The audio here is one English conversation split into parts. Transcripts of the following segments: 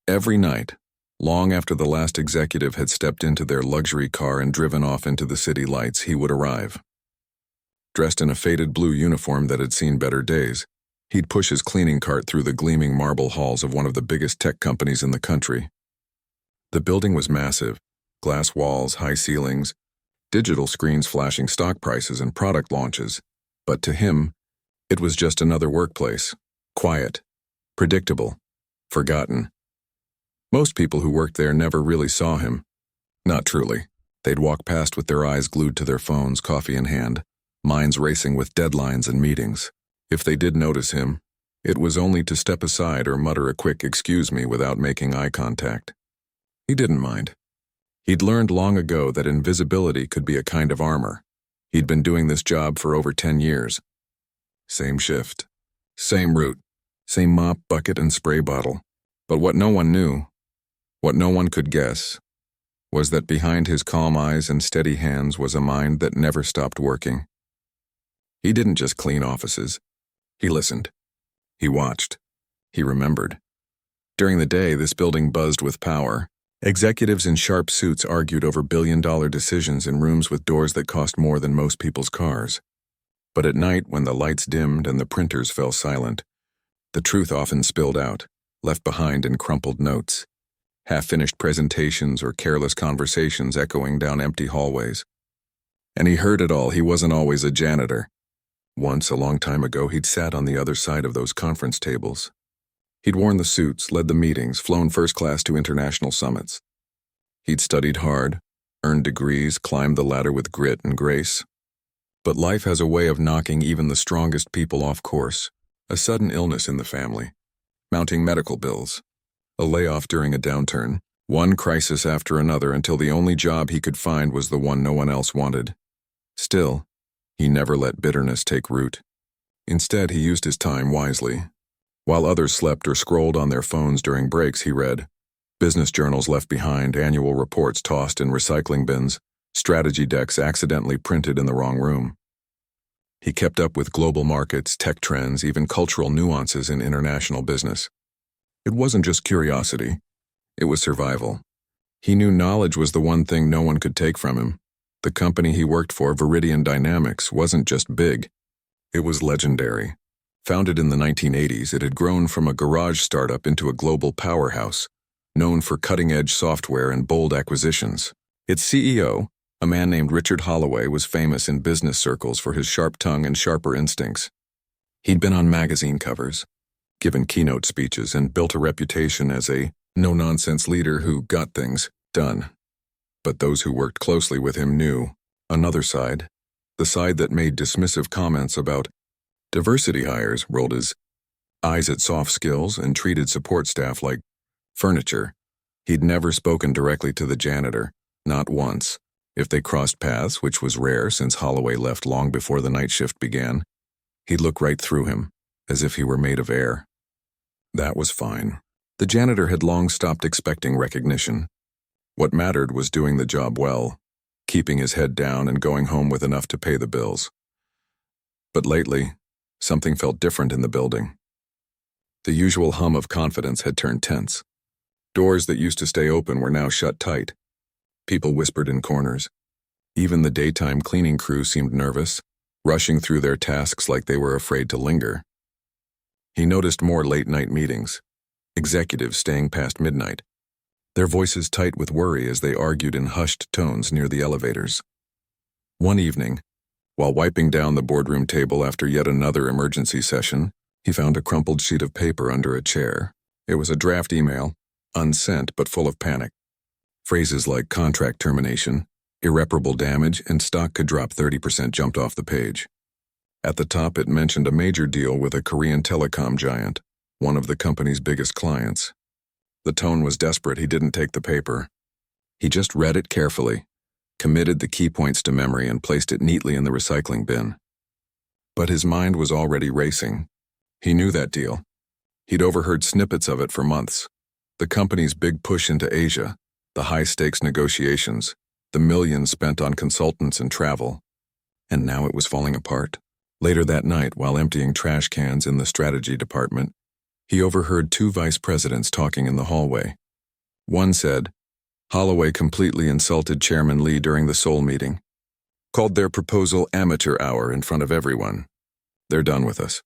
Every night, long after the last executive had stepped into their luxury car and driven off into the city lights, he would arrive. Dressed in a faded blue uniform that had seen better days, he'd push his cleaning cart through the gleaming marble halls of one of the biggest tech companies in the country. The building was massive, glass walls, high ceilings, digital screens flashing stock prices and product launches. But to him, it was just another workplace, quiet, predictable, forgotten. Most people who worked there never really saw him. Not truly. They'd walk past with their eyes glued to their phones, coffee in hand, minds racing with deadlines and meetings. If they did notice him, it was only to step aside or mutter a quick "excuse me" without making eye contact. He didn't mind. He'd learned long ago that invisibility could be a kind of armor. He'd been doing this job for over 10 years. Same shift, same route, same mop, bucket, and spray bottle. But what no one knew, what no one could guess, was that behind his calm eyes and steady hands was a mind that never stopped working. He didn't just clean offices. He listened. He watched. He remembered. During the day, this building buzzed with power. Executives in sharp suits argued over billion-dollar decisions in rooms with doors that cost more than most people's cars. But at night, when the lights dimmed and the printers fell silent, the truth often spilled out, left behind in crumpled notes, half-finished presentations or careless conversations echoing down empty hallways. And he heard it all. He wasn't always a janitor. Once, a long time ago, he'd sat on the other side of those conference tables. He'd worn the suits, led the meetings, flown first class to international summits. He'd studied hard, earned degrees, climbed the ladder with grit and grace. But life has a way of knocking even the strongest people off course. A sudden illness in the family, mounting medical bills, a layoff during a downturn, one crisis after another until the only job he could find was the one no one else wanted. Still, he never let bitterness take root. Instead, he used his time wisely. While others slept or scrolled on their phones during breaks, he read business journals left behind, annual reports tossed in recycling bins, strategy decks accidentally printed in the wrong room. He kept up with global markets, tech trends, even cultural nuances in international business. It wasn't just curiosity. It was survival. He knew knowledge was the one thing no one could take from him. The company he worked for, Viridian Dynamics, wasn't just big. It was legendary. Founded in the 1980s, it had grown from a garage startup into a global powerhouse, known for cutting-edge software and bold acquisitions. Its CEO, a man named Richard Holloway, was famous in business circles for his sharp tongue and sharper instincts. He'd been on magazine covers, given keynote speeches, and built a reputation as a no-nonsense leader who got things done. But those who worked closely with him knew another side, the side that made dismissive comments about diversity hires, rolled his eyes at soft skills, and treated support staff like furniture. He'd never spoken directly to the janitor, not once. If they crossed paths, which was rare since Holloway left long before the night shift began, he'd look right through him, as if he were made of air. That was fine. The janitor had long stopped expecting recognition. What mattered was doing the job well, keeping his head down and going home with enough to pay the bills. But lately, something felt different in the building. The usual hum of confidence had turned tense. Doors that used to stay open were now shut tight. People whispered in corners. Even the daytime cleaning crew seemed nervous, rushing through their tasks like they were afraid to linger. He noticed more late-night meetings, executives staying past midnight, their voices tight with worry as they argued in hushed tones near the elevators. One evening, while wiping down the boardroom table after yet another emergency session, he found a crumpled sheet of paper under a chair. It was a draft email, unsent but full of panic. Phrases like contract termination, irreparable damage, and stock could drop 30% jumped off the page. At the top, it mentioned a major deal with a Korean telecom giant, one of the company's biggest clients. The tone was desperate. He didn't take the paper. He just read it carefully, committed the key points to memory, and placed it neatly in the recycling bin. But his mind was already racing. He knew that deal. He'd overheard snippets of it for months. The company's big push into Asia, the high-stakes negotiations, the millions spent on consultants and travel. And now it was falling apart. Later that night, while emptying trash cans in the strategy department, He overheard two vice presidents talking in the hallway. One said, "Holloway completely insulted Chairman Lee during the Seoul meeting. Called their proposal amateur hour in front of everyone. They're done with us."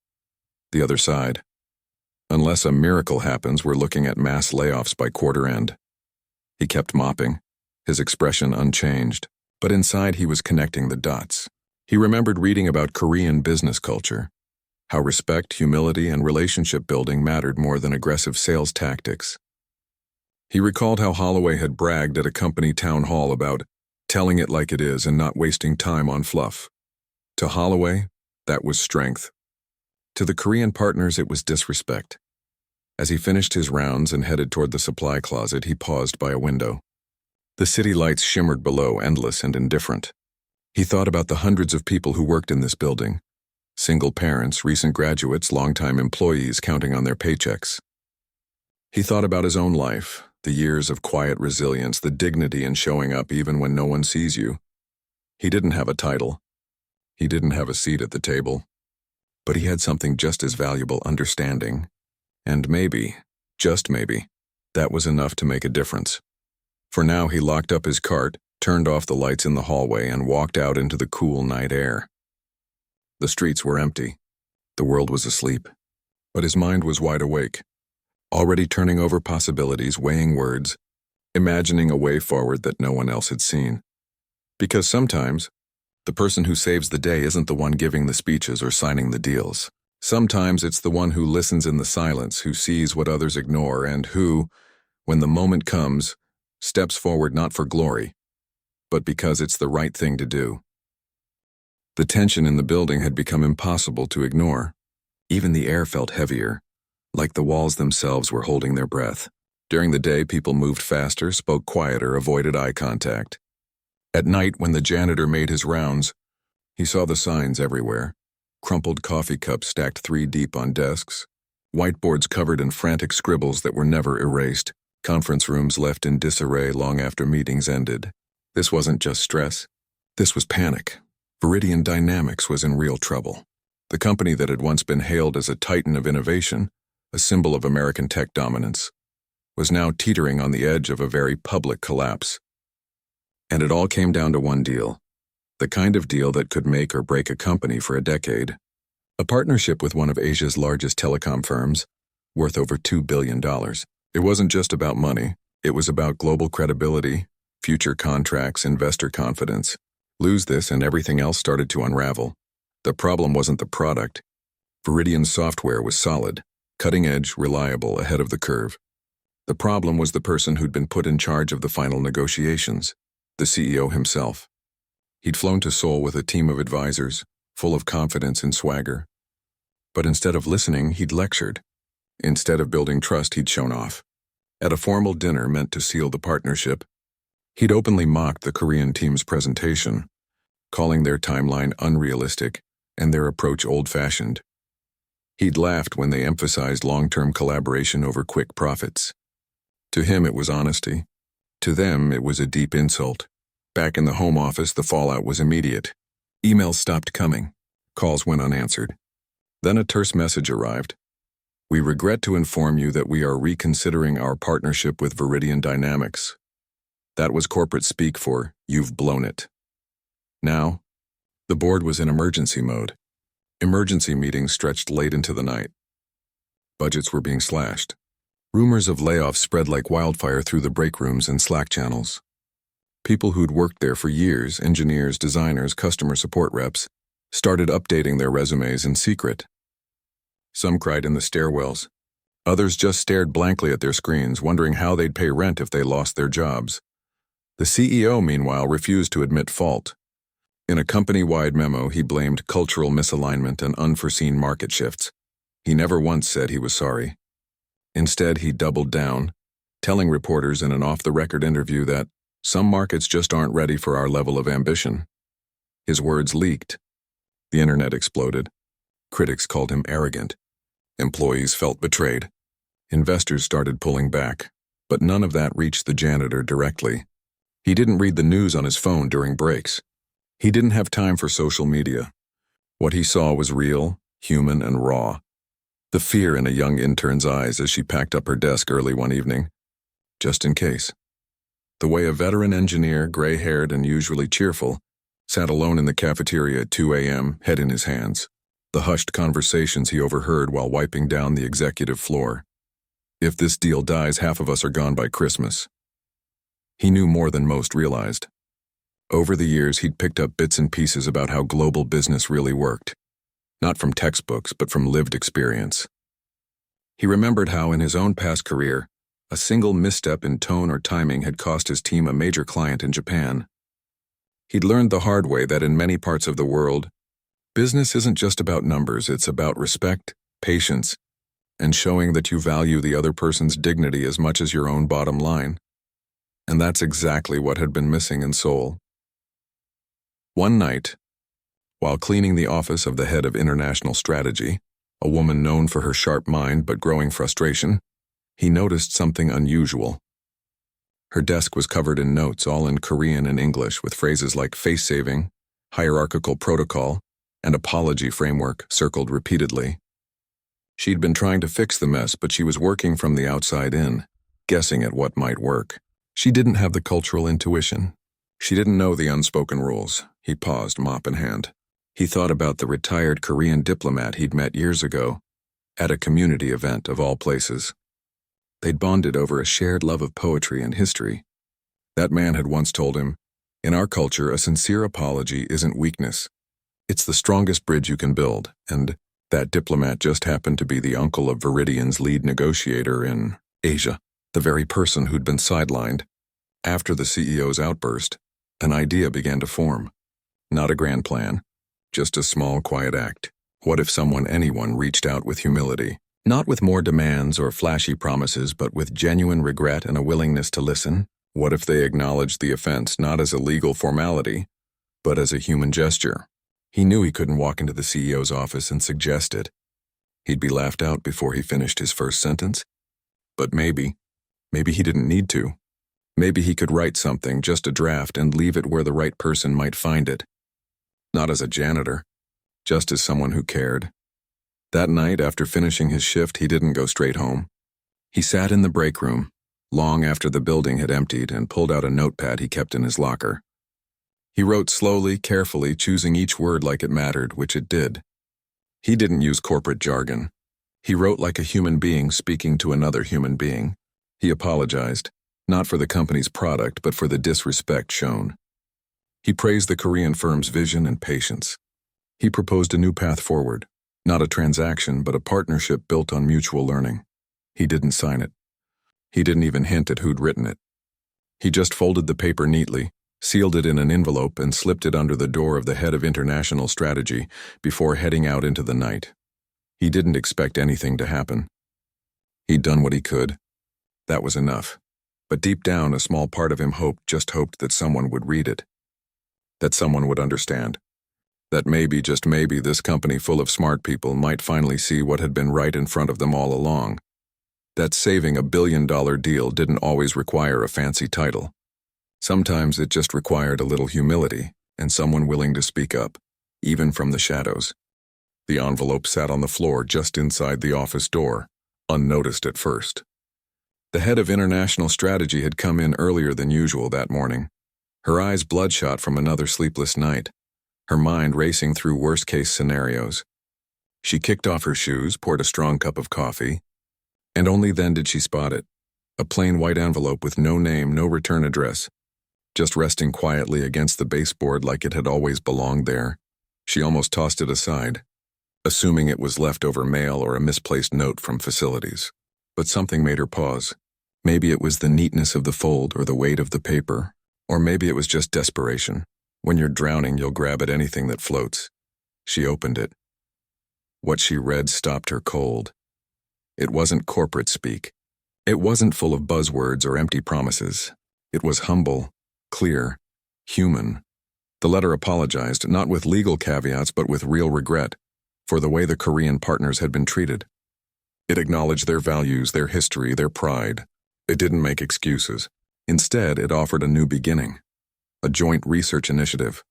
The other sighed. "Unless a miracle happens, we're looking at mass layoffs by quarter end." He kept mopping, his expression unchanged, but inside he was connecting the dots. He remembered reading about Korean business culture, how respect, humility, and relationship building mattered more than aggressive sales tactics. He recalled how Holloway had bragged at a company town hall about telling it like it is and not wasting time on fluff. To Holloway, that was strength. To the Korean partners, it was disrespect. As he finished his rounds and headed toward the supply closet, he paused by a window. The city lights shimmered below, endless and indifferent. He thought about the hundreds of people who worked in this building. Single parents, recent graduates, longtime employees counting on their paychecks. He thought about his own life, the years of quiet resilience, the dignity in showing up even when no one sees you. He didn't have a title. He didn't have a seat at the table. But he had something just as valuable: understanding. And maybe, just maybe, that was enough to make a difference. For now, he locked up his cart, turned off the lights in the hallway, and walked out into the cool night air. The streets were empty. The world was asleep. But his mind was wide awake, already turning over possibilities, weighing words, imagining a way forward that no one else had seen. Because sometimes, the person who saves the day isn't the one giving the speeches or signing the deals. Sometimes it's the one who listens in the silence, who sees what others ignore, and who, when the moment comes, steps forward not for glory, but because it's the right thing to do. The tension in the building had become impossible to ignore. Even the air felt heavier, like the walls themselves were holding their breath. During the day, people moved faster, spoke quieter, avoided eye contact. At night, when the janitor made his rounds, he saw the signs everywhere. Crumpled coffee cups stacked 3 deep on desks, whiteboards covered in frantic scribbles that were never erased, conference rooms left in disarray long after meetings ended. This wasn't just stress. This was panic. Viridian Dynamics was in real trouble. The company that had once been hailed as a titan of innovation, a symbol of American tech dominance, was now teetering on the edge of a very public collapse. And it all came down to one deal. The kind of deal that could make or break a company for a decade. A partnership with one of Asia's largest telecom firms, worth over $2 billion. It wasn't just about money. It was about global credibility, future contracts, investor confidence. Lose this and everything else started to unravel. The problem wasn't the product. Viridian's software was solid, cutting-edge, reliable, ahead of the curve. The problem was the person who'd been put in charge of the final negotiations, the CEO himself. He'd flown to Seoul with a team of advisors, full of confidence and swagger. But instead of listening, he'd lectured. Instead of building trust, he'd shown off. At a formal dinner meant to seal the partnership, he'd openly mocked the Korean team's presentation, calling their timeline unrealistic and their approach old-fashioned. He'd laughed when they emphasized long-term collaboration over quick profits. To him, it was honesty. To them, it was a deep insult. Back in the home office, the fallout was immediate. Emails stopped coming. Calls went unanswered. Then a terse message arrived. "We regret to inform you that we are reconsidering our partnership with Viridian Dynamics." That was corporate speak for, "You've blown it." Now, the board was in emergency mode. Emergency meetings stretched late into the night. Budgets were being slashed. Rumors of layoffs spread like wildfire through the break rooms and Slack channels. People who'd worked there for years, engineers, designers, customer support reps, started updating their resumes in secret. Some cried in the stairwells. Others just stared blankly at their screens, wondering how they'd pay rent if they lost their jobs. The CEO, meanwhile, refused to admit fault. In a company-wide memo, he blamed cultural misalignment and unforeseen market shifts. He never once said he was sorry. Instead, he doubled down, telling reporters in an off-the-record interview that some markets just aren't ready for our level of ambition. His words leaked. The internet exploded. Critics called him arrogant. Employees felt betrayed. Investors started pulling back, but none of that reached the janitor directly. He didn't read the news on his phone during breaks. He didn't have time for social media. What he saw was real, human, and raw. The fear in a young intern's eyes as she packed up her desk early one evening, just in case. The way a veteran engineer, gray-haired and usually cheerful, sat alone in the cafeteria at 2 a.m., head in his hands. The hushed conversations he overheard while wiping down the executive floor. If this deal dies, half of us are gone by Christmas. He knew more than most realized. Over the years, he'd picked up bits and pieces about how global business really worked. Not from textbooks, but from lived experience. He remembered how, in his own past career, a single misstep in tone or timing had cost his team a major client in Japan. He'd learned the hard way that in many parts of the world, business isn't just about numbers, it's about respect, patience, and showing that you value the other person's dignity as much as your own bottom line. And that's exactly what had been missing in Seoul. One night, while cleaning the office of the head of international strategy, a woman known for her sharp mind but growing frustration, he noticed something unusual. Her desk was covered in notes, all in Korean and English, with phrases like face-saving, hierarchical protocol, and apology framework circled repeatedly. She'd been trying to fix the mess, but she was working from the outside in, guessing at what might work. She didn't have the cultural intuition. She didn't know the unspoken rules. He paused, mop in hand. He thought about the retired Korean diplomat he'd met years ago, at a community event of all places. They'd bonded over a shared love of poetry and history. That man had once told him, "In our culture, a sincere apology isn't weakness. It's the strongest bridge you can build," and that diplomat just happened to be the uncle of Viridian's lead negotiator in Asia, the very person who'd been sidelined. After the CEO's outburst, an idea began to form. Not a grand plan, just a small, quiet act. What if anyone reached out with humility? Not with more demands or flashy promises, but with genuine regret and a willingness to listen? What if they acknowledged the offense not as a legal formality, but as a human gesture? He knew he couldn't walk into the CEO's office and suggest it. He'd be laughed out before he finished his first sentence. But maybe he didn't need to. Maybe he could write something, just a draft, and leave it where the right person might find it. Not as a janitor, just as someone who cared. That night, after finishing his shift, he didn't go straight home. He sat in the break room, long after the building had emptied, and pulled out a notepad he kept in his locker. He wrote slowly, carefully, choosing each word like it mattered, which it did. He didn't use corporate jargon. He wrote like a human being speaking to another human being. He apologized, not for the company's product, but for the disrespect shown. He praised the Korean firm's vision and patience. He proposed a new path forward, not a transaction, but a partnership built on mutual learning. He didn't sign it. He didn't even hint at who'd written it. He just folded the paper neatly, sealed it in an envelope, and slipped it under the door of the head of international strategy before heading out into the night. He didn't expect anything to happen. He'd done what he could. That was enough. But deep down, a small part of him hoped that someone would read it. That someone would understand. That maybe, just maybe, this company full of smart people might finally see what had been right in front of them all along. That saving a billion-dollar deal didn't always require a fancy title. Sometimes it just required a little humility and someone willing to speak up, even from the shadows. The envelope sat on the floor just inside the office door, unnoticed at first. The head of international strategy had come in earlier than usual that morning, her eyes bloodshot from another sleepless night, her mind racing through worst-case scenarios. She kicked off her shoes, poured a strong cup of coffee, and only then did she spot it, a plain white envelope with no name, no return address, just resting quietly against the baseboard like it had always belonged there. She almost tossed it aside, assuming it was leftover mail or a misplaced note from facilities. But something made her pause. Maybe it was the neatness of the fold or the weight of the paper, or maybe it was just desperation. When you're drowning, you'll grab at anything that floats. She opened it. What she read stopped her cold. It wasn't corporate speak. It wasn't full of buzzwords or empty promises. It was humble, clear, human. The letter apologized, not with legal caveats, but with real regret, for the way the Korean partners had been treated. It acknowledged their values, their history, their pride. It didn't make excuses. Instead, it offered a new beginning, a joint research initiative,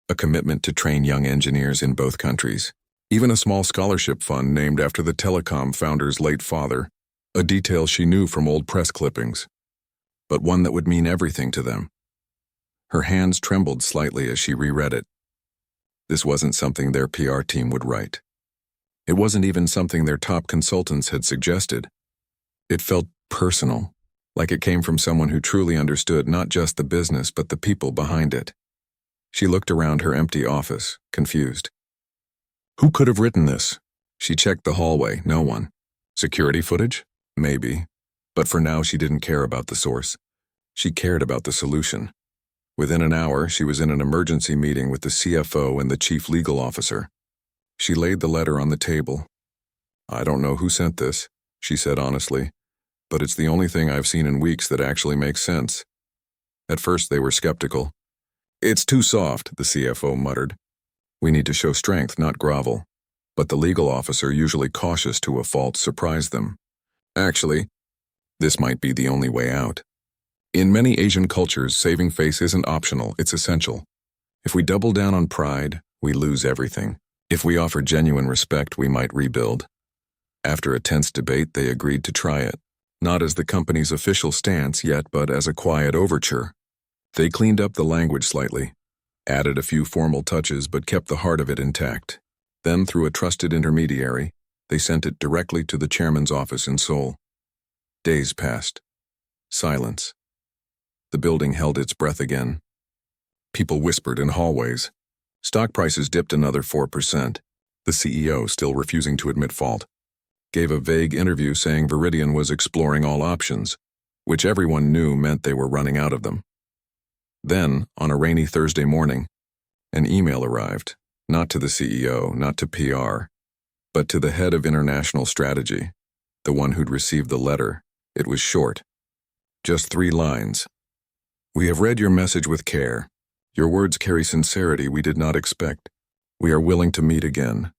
a commitment to train young engineers in both countries. Even a small scholarship fund named after the telecom founder's late father, a detail she knew from old press clippings, but one that would mean everything to them. Her hands trembled slightly as she reread it. This wasn't something their PR team would write. It wasn't even something their top consultants had suggested. It felt personal, like it came from someone who truly understood not just the business but the people behind it. She looked around her empty office, confused. Who could have written this? She checked the hallway, no one. Security footage? Maybe. But for now she didn't care about the source. She cared about the solution. Within an hour, she was in an emergency meeting with the CFO and the chief legal officer. She laid the letter on the table. I don't know who sent this, she said honestly, but it's the only thing I've seen in weeks that actually makes sense. At first they were skeptical. It's too soft, the CFO muttered. We need to show strength, not grovel. But the legal officer, usually cautious to a fault, surprised them. Actually, this might be the only way out. In many Asian cultures, saving face isn't optional, it's essential. If we double down on pride, we lose everything. If we offer genuine respect, we might rebuild. After a tense debate, they agreed to try it, not as the company's official stance yet, but as a quiet overture. They cleaned up the language slightly, added a few formal touches, but kept the heart of it intact. Then, through a trusted intermediary, they sent it directly to the chairman's office in Seoul. Days passed. Silence. The building held its breath again. People whispered in hallways. Stock prices dipped another 4%. The CEO, still refusing to admit fault, gave a vague interview saying Viridian was exploring all options, which everyone knew meant they were running out of them. Then, on a rainy Thursday morning, an email arrived, not to the CEO, not to PR, but to the head of international strategy, the one who'd received the letter. It was short. Just 3 lines. We have read your message with care. Your words carry sincerity we did not expect. We are willing to meet again.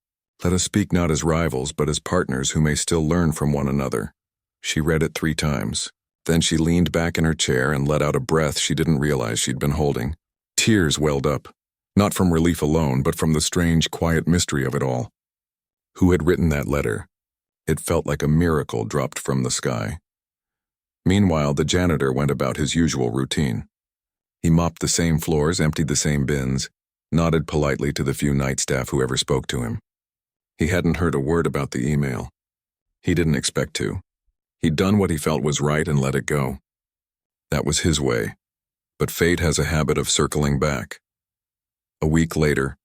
Let us speak not as rivals, but as partners who may still learn from one another. She read it 3 times. Then she leaned back in her chair and let out a breath she didn't realize she'd been holding. Tears welled up, not from relief alone, but from the strange, quiet mystery of it all. Who had written that letter? It felt like a miracle dropped from the sky. Meanwhile, the janitor went about his usual routine. He mopped the same floors, emptied the same bins, nodded politely to the few night staff who ever spoke to him. He hadn't heard a word about the email. He didn't expect to. He'd done what he felt was right and let it go. That was his way, but fate has a habit of circling back. A week later,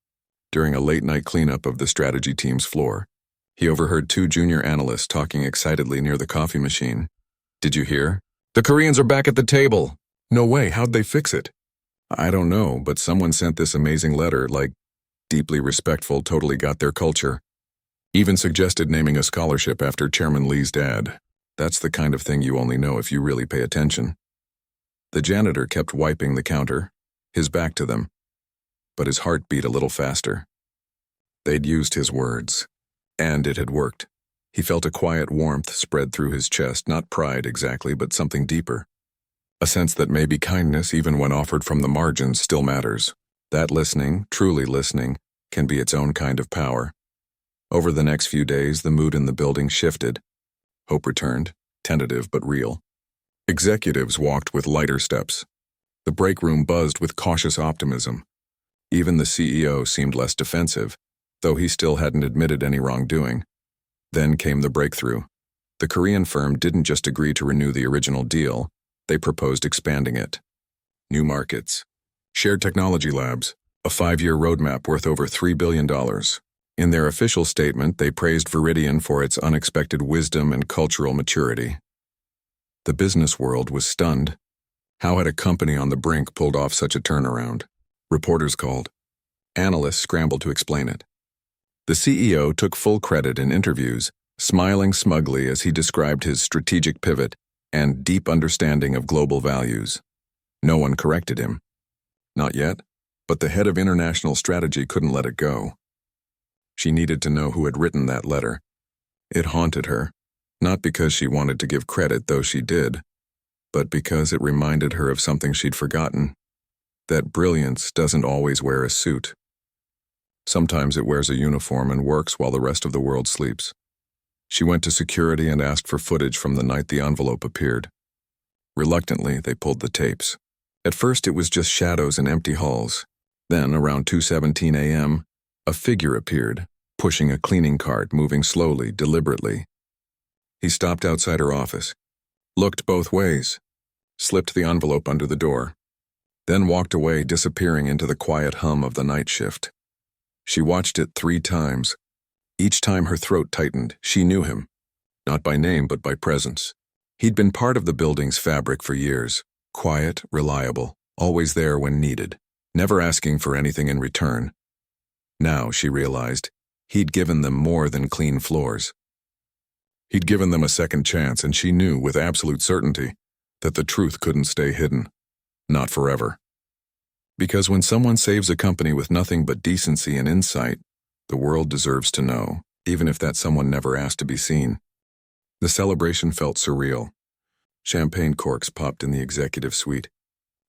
during a late-night cleanup of the strategy team's floor, he overheard 2 junior analysts talking excitedly near the coffee machine. Did you hear? The Koreans are back at the table. No way, how'd they fix it? I don't know, but someone sent this amazing letter, like, deeply respectful, totally got their culture. Even suggested naming a scholarship after Chairman Lee's dad. That's the kind of thing you only know if you really pay attention. The janitor kept wiping the counter, his back to them, but his heart beat a little faster. They'd used his words, and it had worked. He felt a quiet warmth spread through his chest, not pride exactly, but something deeper. A sense that maybe kindness, even when offered from the margins, still matters. That listening, truly listening, can be its own kind of power. Over the next few days, the mood in the building shifted. Hope returned, tentative but real. Executives walked with lighter steps. The break room buzzed with cautious optimism. Even the CEO seemed less defensive, though he still hadn't admitted any wrongdoing. Then came the breakthrough. The Korean firm didn't just agree to renew the original deal, they proposed expanding it. New markets, shared technology labs, a 5-year roadmap worth over $3 billion. In their official statement, they praised Viridian for its unexpected wisdom and cultural maturity. The business world was stunned. How had a company on the brink pulled off such a turnaround? Reporters called. Analysts scrambled to explain it. The CEO took full credit in interviews, smiling smugly as he described his strategic pivot and deep understanding of global values. No one corrected him. Not yet, but the head of international strategy couldn't let it go. She needed to know who had written that letter. It haunted her, not because she wanted to give credit, though she did, but because it reminded her of something she'd forgotten, that brilliance doesn't always wear a suit. Sometimes it wears a uniform and works while the rest of the world sleeps. She went to security and asked for footage from the night the envelope appeared. Reluctantly, they pulled the tapes. At first it was just shadows and empty halls. Then, around 2:17 a.m., a figure appeared, pushing a cleaning cart, moving slowly, deliberately. He stopped outside her office, looked both ways, slipped the envelope under the door, then walked away, disappearing into the quiet hum of the night shift. She watched it 3 times. Each time her throat tightened. She knew him, not by name but by presence. He'd been part of the building's fabric for years, quiet, reliable, always there when needed, never asking for anything in return. Now, she realized, he'd given them more than clean floors. He'd given them a second chance, and she knew with absolute certainty that the truth couldn't stay hidden. Not forever. Because when someone saves a company with nothing but decency and insight, the world deserves to know, even if that someone never asked to be seen. The celebration felt surreal. Champagne corks popped in the executive suite.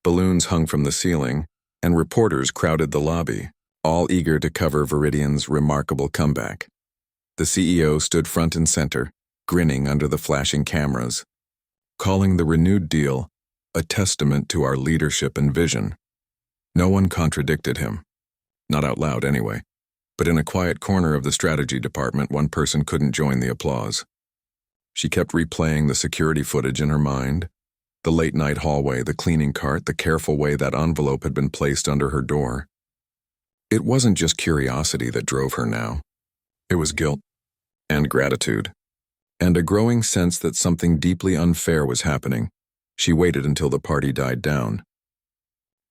Balloons hung from the ceiling, and reporters crowded the lobby, all eager to cover Viridian's remarkable comeback. The CEO stood front and center, grinning under the flashing cameras, calling the renewed deal a testament to our leadership and vision. No one contradicted him. Not out loud, anyway. But in a quiet corner of the strategy department, one person couldn't join the applause. She kept replaying the security footage in her mind. The late-night hallway, the cleaning cart, the careful way that envelope had been placed under her door. It wasn't just curiosity that drove her now. It was guilt and gratitude, and a growing sense that something deeply unfair was happening. She waited until the party died down.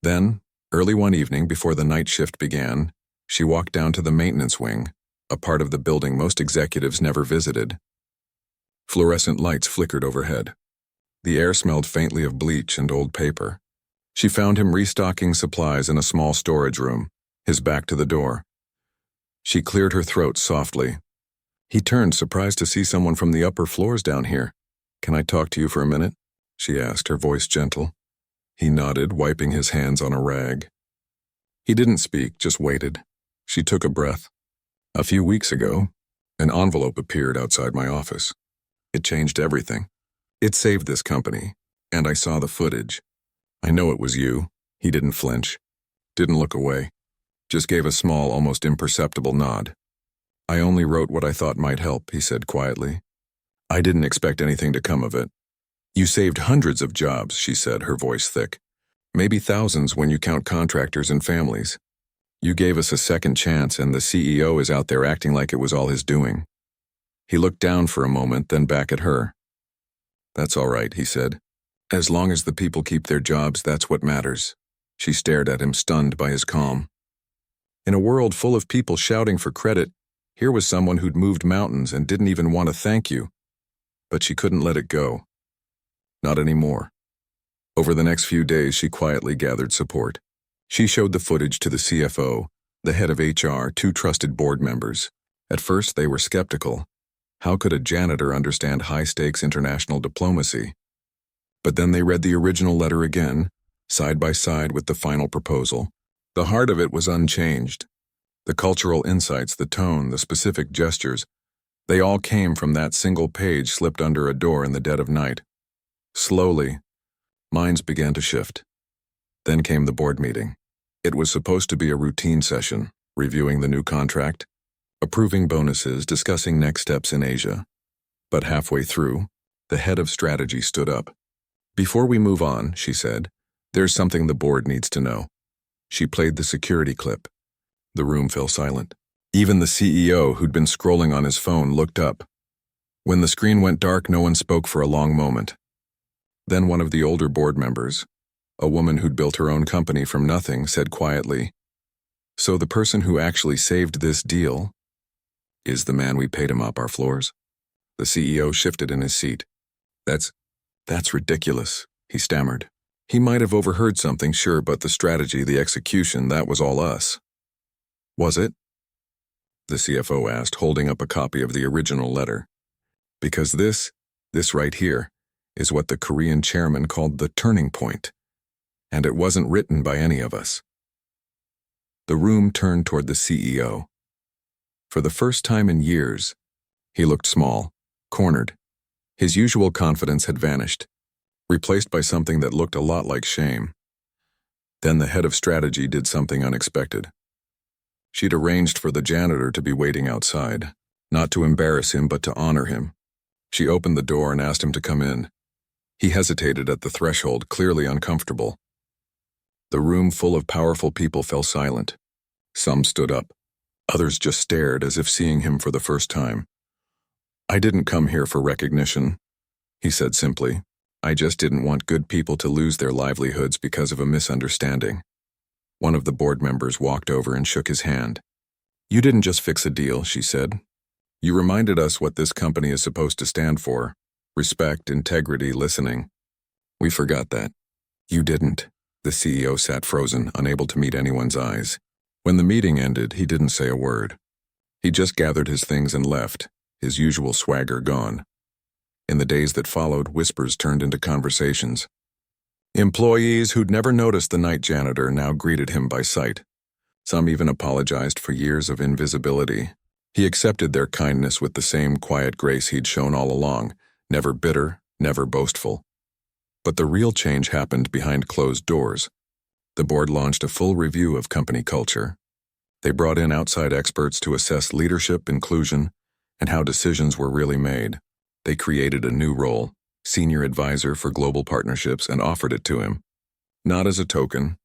Then, early one evening before the night shift began, she walked down to the maintenance wing, a part of the building most executives never visited. Fluorescent lights flickered overhead. The air smelled faintly of bleach and old paper. She found him restocking supplies in a small storage room, his back to the door. She cleared her throat softly. He turned, surprised to see someone from the upper floors down here. "Can I talk to you for a minute?" she asked, her voice gentle. He nodded, wiping his hands on a rag. He didn't speak, just waited. She took a breath. "A few weeks ago, an envelope appeared outside my office. It changed everything. It saved this company, and I saw the footage. I know it was you." He didn't flinch, didn't look away, just gave a small, almost imperceptible nod. "I only wrote what I thought might help," he said quietly. "I didn't expect anything to come of it." "You saved hundreds of jobs," she said, her voice thick. "Maybe thousands when you count contractors and families. You gave us a second chance, and the CEO is out there acting like it was all his doing." He looked down for a moment, then back at her. "That's all right," he said. "As long as the people keep their jobs, that's what matters." She stared at him, stunned by his calm. In a world full of people shouting for credit, here was someone who'd moved mountains and didn't even want to thank you. But she couldn't let it go. Not anymore. Over the next few days, she quietly gathered support. She showed the footage to the CFO, the head of HR, 2 trusted board members. At first, they were skeptical. How could a janitor understand high-stakes international diplomacy? But then they read the original letter again, side by side with the final proposal. The heart of it was unchanged. The cultural insights, the tone, the specific gestures, they all came from that single page slipped under a door in the dead of night. Slowly, minds began to shift. Then came the board meeting. It was supposed to be a routine session, reviewing the new contract, approving bonuses, discussing next steps in Asia. But halfway through, the head of strategy stood up. "Before we move on," she said, "there's something the board needs to know." She played the security clip. The room fell silent. Even the CEO, who'd been scrolling on his phone, looked up. When the screen went dark, no one spoke for a long moment. Then one of the older board members, a woman who'd built her own company from nothing, said quietly, "So the person who actually saved this deal is the man we paid him up our floors?" The CEO shifted in his seat. That's ridiculous," he stammered. He might have overheard something, sure, but the strategy, the execution, that was all us. "Was it?" the CFO asked, holding up a copy of the original letter. "Because this right here, is what the Korean chairman called the turning point. And it wasn't written by any of us." The room turned toward the CEO. For the first time in years, he looked small, cornered. His usual confidence had vanished, replaced by something that looked a lot like shame. Then the head of strategy did something unexpected. She'd arranged for the janitor to be waiting outside, not to embarrass him but to honor him. She opened the door and asked him to come in. He hesitated at the threshold, clearly uncomfortable. The room full of powerful people fell silent. Some stood up. Others just stared as if seeing him for the first time. "I didn't come here for recognition," he said simply. "I just didn't want good people to lose their livelihoods because of a misunderstanding." One of the board members walked over and shook his hand. "You didn't just fix a deal," she said. "You reminded us what this company is supposed to stand for: respect, integrity, listening. We forgot that." "You didn't." The CEO sat frozen, unable to meet anyone's eyes. When the meeting ended, he didn't say a word. He just gathered his things and left, his usual swagger gone. In the days that followed, whispers turned into conversations. Employees who'd never noticed the night janitor now greeted him by sight. Some even apologized for years of invisibility. He accepted their kindness with the same quiet grace he'd shown all along, never bitter, never boastful. But the real change happened behind closed doors. The board launched a full review of company culture. They brought in outside experts to assess leadership, inclusion, and how decisions were really made. They created a new role, Senior Advisor for Global Partnerships, and offered it to him. Not as a token,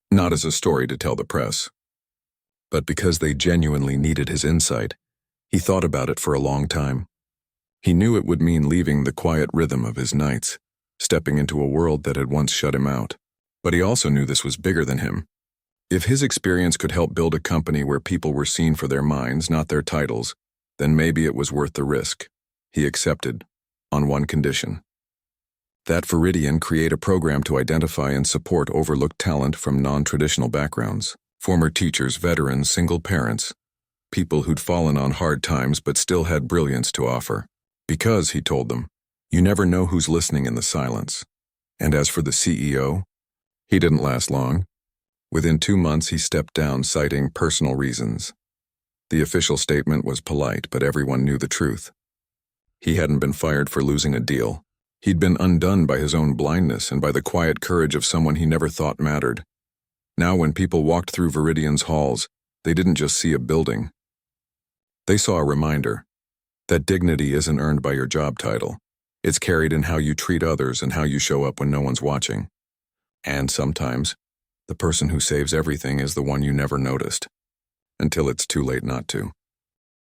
not as a story to tell the press, but because they genuinely needed his insight. He thought about it for a long time. He knew it would mean leaving the quiet rhythm of his nights, stepping into a world that had once shut him out. But he also knew this was bigger than him. If his experience could help build a company where people were seen for their minds, not their titles, then maybe it was worth the risk. He accepted, on one condition: that Viridian create a program to identify and support overlooked talent from non-traditional backgrounds, former teachers, veterans, single parents, people who'd fallen on hard times but still had brilliance to offer. Because, he told them, you never know who's listening in the silence. And as for the CEO, he didn't last long. Within 2 months, he stepped down, citing personal reasons. The official statement was polite, but everyone knew the truth. He hadn't been fired for losing a deal. He'd been undone by his own blindness and by the quiet courage of someone he never thought mattered. Now when people walked through Viridian's halls, they didn't just see a building. They saw a reminder that dignity isn't earned by your job title. It's carried in how you treat others and how you show up when no one's watching. And sometimes, the person who saves everything is the one you never noticed, until it's too late not to.